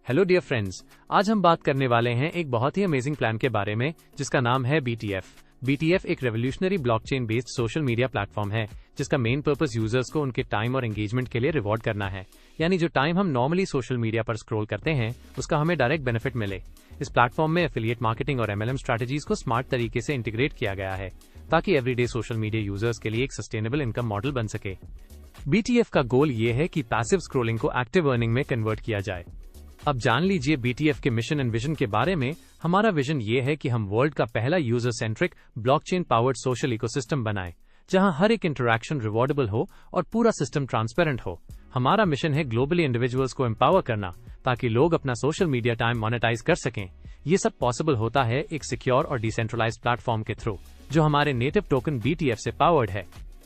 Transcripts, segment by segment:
Hello dear friends, आज हम बात करने वाले हैं एक बहुत ही अमेजिंग प्लान के बारे में जिसका नाम है BTF। BTF एक revolutionary blockchain based social media platform है जिसका मेन पर्पस यूजर्स को उनके टाइम और एंगेजमेंट के लिए रिवॉर्ड करना है। यानी जो टाइम हम नॉर्मली सोशल मीडिया पर स्क्रॉल करते हैं उसका हमें डायरेक्ट बेनिफिट मिले। इस प्लेटफॉर्म में एफिलिएट मार्केटिंग और MLM स्ट्रैटेजीज को स्मार्ट तरीके से इंटीग्रेट किया गया है ताकि एवरीडे सोशल मीडिया यूजर्स के लिए एक सस्टेनेबल इनकम मॉडल बन सके। BTF का गोल ये है कि पैसिव स्क्रॉलिंग को एक्टिव अर्निंग में कन्वर्ट किया जाए। अब जान लीजिए BTF के मिशन एंड विजन के बारे में। हमारा विजन ये है कि हम वर्ल्ड का पहला user centric blockchain powered social ecosystem बनाएं, जहां हर एक इंटरैक्शन रिवॉर्डेबल हो और पूरा सिस्टम ट्रांसपेरेंट हो। हमारा मिशन है ग्लोबली इंडिविजुअल्स को एम्पावर करना ताकि लोग अपना सोशल मीडिया टाइम मोनेटाइज कर सकें। ये सब पॉसिबल होता है एक सिक्योर और डिसेंट्रलाइज्ड प्लेटफॉर्म के थ्रू जो हमारे नेटिव टोकन BTF से पावर्ड है।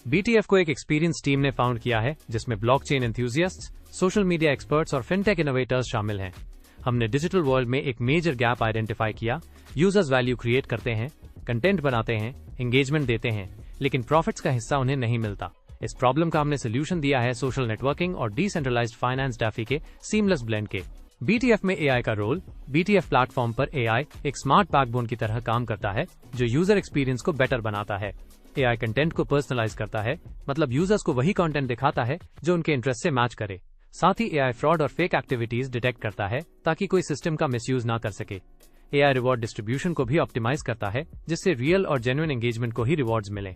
BTF को एक एक्सपीरियंस टीम ने फाउंड किया है जिसमें ब्लॉकचेन एंथुसियास्ट्स, सोशल मीडिया एक्सपर्ट्स और फिनटेक इनोवेटर्स शामिल हैं। हमने डिजिटल वर्ल्ड में एक मेजर गैप आइडेंटिफाई किया। यूजर्स वैल्यू क्रिएट करते हैं, कंटेंट बनाते हैं, एंगेजमेंट देते हैं, लेकिन प्रॉफिट्स का हिस्सा उन्हें नहीं मिलता। इस प्रॉब्लम का हमने सोल्यूशन दिया है सोशल नेटवर्किंग और डिसेंट्रलाइज्ड फाइनेंस डाफी के सीमलेस ब्लेंड के। BTF में AI का रोल। BTF प्लेटफॉर्म पर AI एक स्मार्ट बैकबोन की तरह काम करता है जो यूजर एक्सपीरियंस को बेटर बनाता है। AI कंटेंट को पर्सनलाइज करता है, मतलब यूजर्स को वही कंटेंट दिखाता है जो उनके इंटरेस्ट से मैच करे। साथ ही AI फ्रॉड और फेक एक्टिविटीज डिटेक्ट करता है ताकि कोई सिस्टम का मिसयूज ना कर सके। AI रिवॉर्ड डिस्ट्रीब्यूशन को भी ऑप्टिमाइज करता है जिससे रियल और जेन्युइन एंगेजमेंट को ही रिवॉर्ड्स मिले।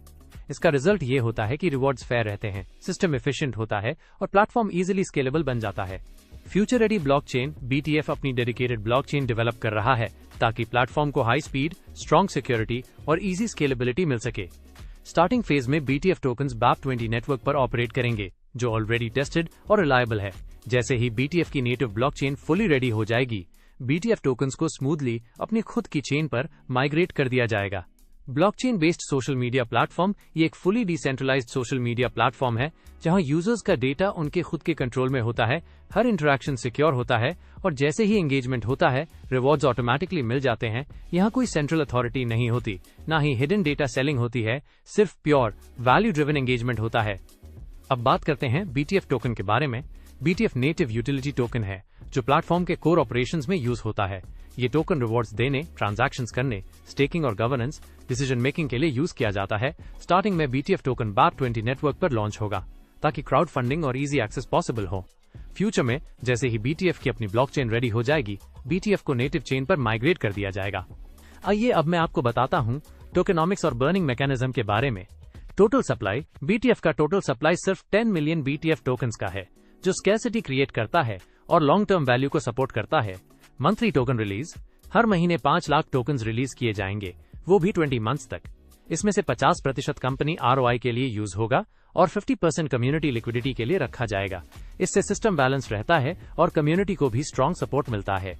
इसका रिजल्ट ये होता है कि रिवॉर्ड्स फेयर रहते हैं, सिस्टम एफिशिएंट होता है और प्लेटफॉर्म इजीली स्केलेबल बन जाता है। फ्यूचर रेडी ब्लॉकचेन BTF अपनी डेडिकेटेड ब्लॉकचेन डेवलप कर रहा है ताकि प्लेटफॉर्म को हाई स्पीड, स्ट्रॉन्ग सिक्योरिटी और इजी स्केलेबिलिटी मिल सके। स्टार्टिंग फेज में BTF टोकन्स BAP20 नेटवर्क पर ऑपरेट करेंगे जो ऑलरेडी टेस्टेड और रिलायबल है। जैसे ही BTF की नेटिव ब्लॉकचेन फुली रेडी हो जाएगी, BTF टोकन्स को स्मूथली अपनी खुद की चेन पर माइग्रेट कर दिया जाएगा। Blockchain based social media platform ये एक fully decentralised social media platform है जहां यूजर्स का डेटा उनके खुद के कंट्रोल में होता है, हर इंटरैक्शन सिक्योर होता है और जैसे ही एंगेजमेंट होता है रिवॉर्ड्स ऑटोमेटिकली मिल जाते हैं। यहाँ कोई सेंट्रल अथॉरिटी नहीं होती, ना ही हिडन डेटा सेलिंग होती है, सिर्फ प्योर वैल्यू ड्रिवन एंगेजमेंट होता है। अब बात करते हैं BTF टोकन के बारे में। BTF नेटिव यूटिलिटी टोकन है जो प्लेटफॉर्म के कोर ऑपरेशंस में यूज होता है। ये टोकन रिवॉर्ड्स देने, ट्रांजैक्शंस करने, स्टेकिंग और गवर्नेंस, डिसीजन मेकिंग के लिए यूज किया जाता है। स्टार्टिंग में BTF टोकन BAP20 नेटवर्क पर लॉन्च होगा ताकि क्राउड फंडिंग और इजी एक्सेस पॉसिबल हो। फ्यूचर में जैसे ही BTF की अपनी ब्लॉकचेन रेडी हो जाएगी, BTF को नेटिव चेन पर माइग्रेट कर दिया जाएगा। आइए अब मैं आपको बताता हूँ टोकेनॉमिक्स और बर्निंग मैकेनिज्म के बारे में। Total supply. BTF का टोटल सप्लाई सिर्फ 10 मिलियन BTF टोकन्स का है जो स्कैर्सिटी क्रिएट करता है और लॉन्ग टर्म वैल्यू को सपोर्ट करता है। Monthly token release. हर महीने 5 लाख टोकन्स रिलीज किए जाएंगे, वो भी 20 मंथ्स तक। इसमें से 50% कंपनी ROI के लिए यूज होगा और 50% कम्युनिटी लिक्विडिटी के लिए रखा जाएगा। इससे सिस्टम बैलेंस रहता है और कम्युनिटी को भी स्ट्रॉन्ग सपोर्ट मिलता है।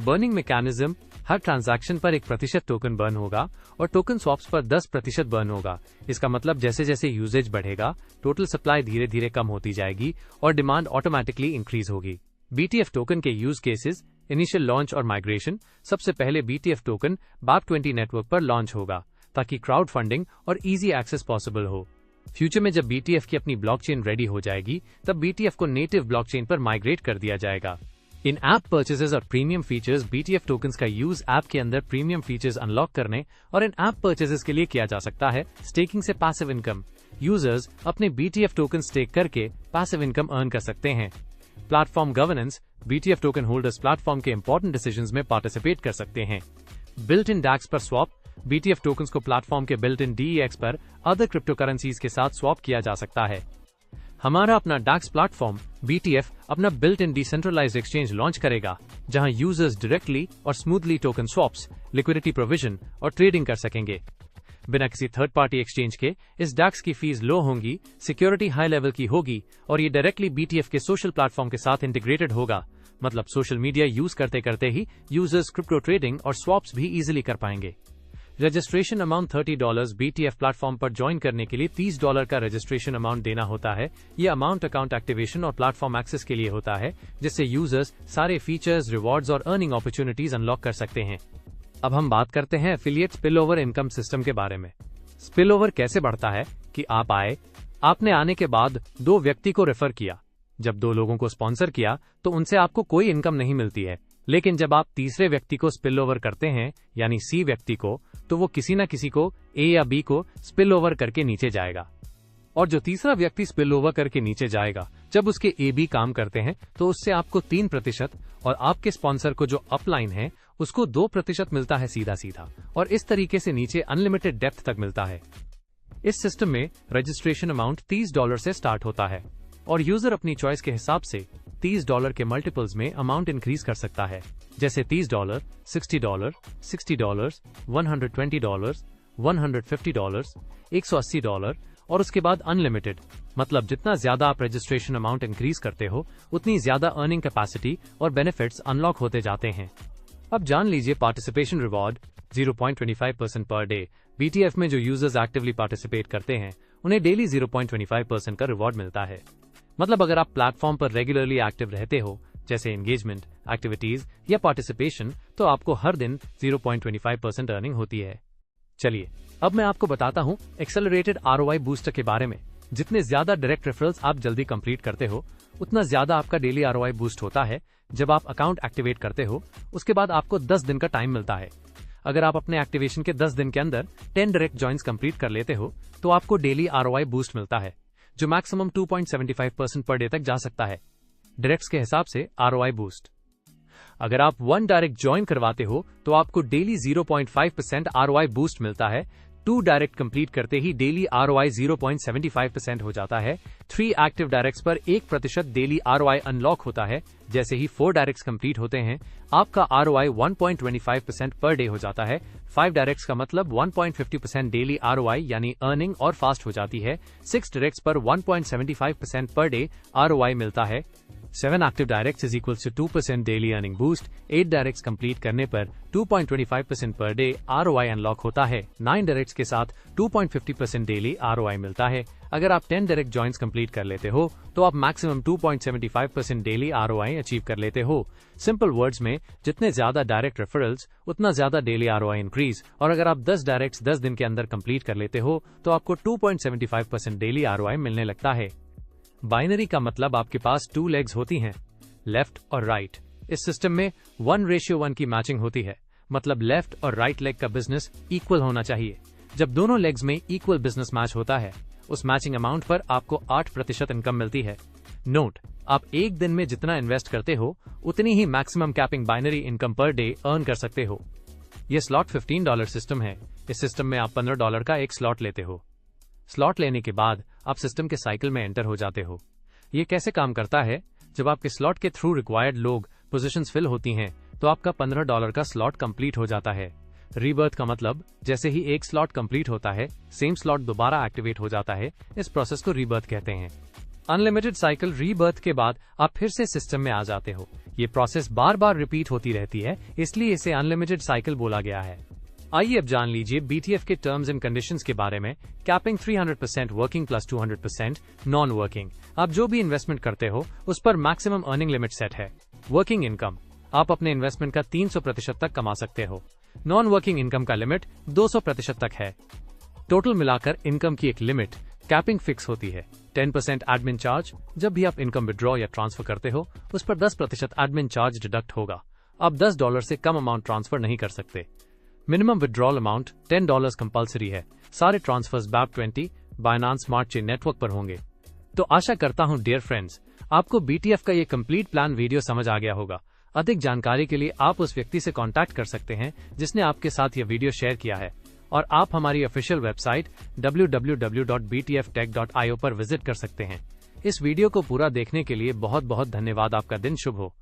Burning mechanism. हर ट्रांजैक्शन पर 1% टोकन बर्न होगा और टोकन स्वैप्स पर 10% बर्न होगा। इसका मतलब जैसे जैसे यूजेज बढ़ेगा टोटल सप्लाई धीरे धीरे कम होती जाएगी और डिमांड ऑटोमेटिकली इंक्रीज होगी। BTF टोकन के यूज केसेस। इनिशियल लॉन्च और माइग्रेशन। सबसे पहले BTF टोकन BAP20 नेटवर्क पर लॉन्च होगा ताकि क्राउड फंडिंग और इजी एक्सेस पॉसिबल हो। फ्यूचर में जब BTF की अपनी ब्लॉकचेन रेडी हो जाएगी तब BTF को नेटिव ब्लॉकचेन पर माइग्रेट कर दिया जाएगा। इन ऐप परचेजेस और प्रीमियम फीचर्स। BTF टोकन्स का यूज ऐप के अंदर प्रीमियम फीचर्स अनलॉक करने और इन ऐप परचेजेस के लिए किया जा सकता है। स्टेकिंग से पैसिव इनकम। यूजर्स अपने BTF टोकन स्टेक करके पैसिव इनकम अर्न कर सकते हैं। Platform governance. BTF token holders platform के इंपॉर्टेंट डिसीजंस में पार्टिसिपेट कर सकते हैं। बिल्ट इन DAX पर स्वैप। BTF टोकन्स को प्लेटफॉर्म के बिल्ट इन DEX पर अदर क्रिप्टो करेंसीज के साथ स्वैप किया जा सकता है। हमारा अपना DAX प्लेटफॉर्म BTF अपना built in decentralised exchange launch करेगा जहां यूजर्स डायरेक्टली और smoothly token swaps, liquidity provision और ट्रेडिंग कर सकेंगे बिना किसी थर्ड पार्टी एक्सचेंज के। इस DAX की फीस लो होंगी, सिक्योरिटी हाई लेवल की होगी और ये डायरेक्टली BTF के सोशल प्लेटफॉर्म के साथ इंटीग्रेटेड होगा। मतलब सोशल मीडिया यूज करते करते ही यूजर्स क्रिप्टो ट्रेडिंग और स्वैप्स भी इजीली कर पाएंगे। Registration amount $30। BTF प्लेटफॉर्म पर ज्वाइन करने के लिए $30 का रजिस्ट्रेशन अमाउंट देना होता है। ये अमाउंट अकाउंट एक्टिवेशन और प्लेटफॉर्म एक्सेस के लिए होता है जिससे यूजर्स सारे फीचर्स, रिवॉर्ड्स और अर्निंग अपॉर्चुनिटीज अनलॉक कर सकते हैं। अब हम बात करते हैं एफिलिएट स्पिलओवर इनकम सिस्टम के बारे में। स्पिलओवर कैसे बढ़ता है कि आप आए, आपने आने के बाद 2 व्यक्ति को रेफर किया, जब 2 लोगों को स्पॉन्सर किया तो उनसे आपको कोई इनकम नहीं मिलती है, लेकिन जब आप तीसरे व्यक्ति को स्पिल ओवर करते हैं, यानी सी व्यक्ति को, तो वो किसी न किसी को ए या बी को स्पिल ओवर करके नीचे जाएगा। और जो तीसरा व्यक्ति स्पिल ओवर करके नीचे जाएगा, जब उसके ए बी काम करते हैं तो उससे आपको 3% और आपके स्पॉन्सर को जो अपलाइन है उसको 2% मिलता है सीधा सीधा, और इस तरीके से नीचे अनलिमिटेड डेप्थ तक मिलता है। इस सिस्टम में रजिस्ट्रेशन अमाउंट $30 से स्टार्ट होता है और यूजर अपनी चॉइस के हिसाब से $30 के मल्टीपल्स में अमाउंट इंक्रीज कर सकता है, जैसे $30, $60, $60, $120, $150, $180 और उसके बाद अनलिमिटेड, मतलब जितना ज्यादा आप रजिस्ट्रेशन अमाउंट इंक्रीज करते हो उतनी ज्यादा अर्निंग कैपेसिटी और बेनिफिट्स अनलॉक होते जाते हैं। अब जान लीजिए participation reward 0.25% per day. BTF में जो यूजर्स एक्टिवली पार्टिसिपेट करते हैं उन्हें डेली 0.25% का रिवॉर्ड मिलता है। मतलब अगर आप प्लेटफॉर्म पर रेगुलरली एक्टिव रहते हो, जैसे एंगेजमेंट, एक्टिविटीज या पार्टिसिपेशन, तो आपको हर दिन 0.25% अर्निंग होती है। चलिए अब मैं आपको बताता हूँ एक्सेलरेटेड ROI बूस्टर के बारे में। जितने ज्यादा डायरेक्ट रेफरल्स आप जल्दी कंप्लीट करते हो उतना ज्यादा आपका डेली ROI बूस्ट होता है। जब आप अकाउंट एक्टिवेट करते हो उसके बाद आपको 10 दिन का टाइम मिलता है। अगर आप अपने एक्टिवेशन के 10 दिन के अंदर 10 डायरेक्ट ज्वाइंस कंप्लीट कर लेते हो तो आपको डेली ROI बूस्ट मिलता है, जो मैक्सिमम 2.75% पर डे तक जा सकता है। डायरेक्ट्स के हिसाब से ROI बूस्ट। अगर आप 1 डायरेक्ट ज्वाइन करवाते हो तो आपको डेली 0.5% ROI बूस्ट मिलता है। 2 डायरेक्ट कंप्लीट करते ही डेली ROI 0.75% हो जाता है। 3 एक्टिव डायरेक्ट्स पर 1% डेली ROI अनलॉक होता है। जैसे ही 4 डायरेक्ट्स कंप्लीट होते हैं आपका ROI 1.25% पर डे हो जाता है। 5 डायरेक्ट्स का मतलब 1.50% डेली ROI यानी अर्निंग और फास्ट हो जाती है। 6 डायरेक्ट्स पर 1.75% पर डे ROI मिलता है। 7 active directs is equals to 2% daily earning boost. 8 directs complete करने पर 2.25% पर डे ROI अनलॉक होता है। 9 डायरेक्ट्स के साथ 2.50% डेली ROI मिलता है। अगर आप 10 डायरेक्ट ज्वाइंस कंप्लीट कर लेते हो तो आप मैक्सिमम 2.75% डेली ROI अचीव कर लेते हो। सिंपल वर्ड्स में जितने ज्यादा डायरेक्ट रेफरल्स उतना ज्यादा डेली ROI इंक्रीज, और अगर आप 10 डायरेक्ट्स 10 दिन के अंदर कंप्लीट कर लेते हो तो आपको 2.75% डेली ROI मिलने लगता है। बाइनरी का मतलब आपके पास 2 लेग्स होती हैं, लेफ्ट और राइट। इस सिस्टम में 1:1 की मैचिंग होती है, मतलब लेफ्ट और राइट लेग का बिजनेस इक्वल होना चाहिए। जब दोनों लेग्स में इक्वल बिजनेस मैच होता है उस मैचिंग अमाउंट पर आपको 8% इनकम मिलती है। नोट, आप एक दिन में जितना इन्वेस्ट करते हो उतनी ही maximum capping binary income per day earn कर सकते हो। यह स्लॉट $15 सिस्टम है। इस सिस्टम में आप $15 का एक स्लॉट लेते हो। स्लॉट लेने के बाद आप सिस्टम के साइकिल में एंटर हो जाते हो। ये कैसे काम करता है? जब आपके स्लॉट के थ्रू रिक्वायर्ड लोग पोजीशंस फिल होती हैं तो आपका $15 का स्लॉट कंप्लीट हो जाता है। रीबर्थ का मतलब जैसे ही एक स्लॉट कंप्लीट होता है सेम स्लॉट दोबारा एक्टिवेट हो जाता है। इस प्रोसेस को रीबर्थ कहते हैं। अनलिमिटेड साइकिल रीबर्थ के बाद आप फिर से सिस्टम में आ जाते हो। ये प्रोसेस बार बार रिपीट होती रहती है, इसलिए इसे अनलिमिटेड साइकिल बोला गया है। आइए अब जान लीजिए BTF के टर्म्स एंड कंडीशंस के बारे में। Capping 300% working plus 200% non working. आप जो भी इन्वेस्टमेंट करते हो उस पर मैक्सिमम अर्निंग लिमिट सेट है। वर्किंग इनकम, आप अपने इन्वेस्टमेंट का 300% तक कमा सकते हो। नॉन वर्किंग इनकम का लिमिट 200% तक है। टोटल मिलाकर इनकम की एक लिमिट कैपिंग फिक्स होती है। 10% एडमिन चार्ज, जब भी आप इनकम विड्रॉ या ट्रांसफर करते हो उस पर 10% एडमिन चार्ज डिडक्ट होगा। आप $10 से कम अमाउंट ट्रांसफर नहीं कर सकते। मिनिमम विड्रॉल अमाउंट $10 कंपलसरी है। सारे transfers BAP20 Binance smart chain network पर होंगे। तो आशा करता हूं डियर फ्रेंड्स आपको BTF का ये कंप्लीट प्लान वीडियो समझ आ गया होगा। अधिक जानकारी के लिए आप उस व्यक्ति से कांटेक्ट कर सकते हैं जिसने आपके साथ ये वीडियो शेयर किया है, और आप हमारी ऑफिशियल वेबसाइट www.btftech.io पर विजिट कर सकते हैं। इस वीडियो को पूरा देखने के लिए बहुत बहुत धन्यवाद। आपका दिन शुभ हो।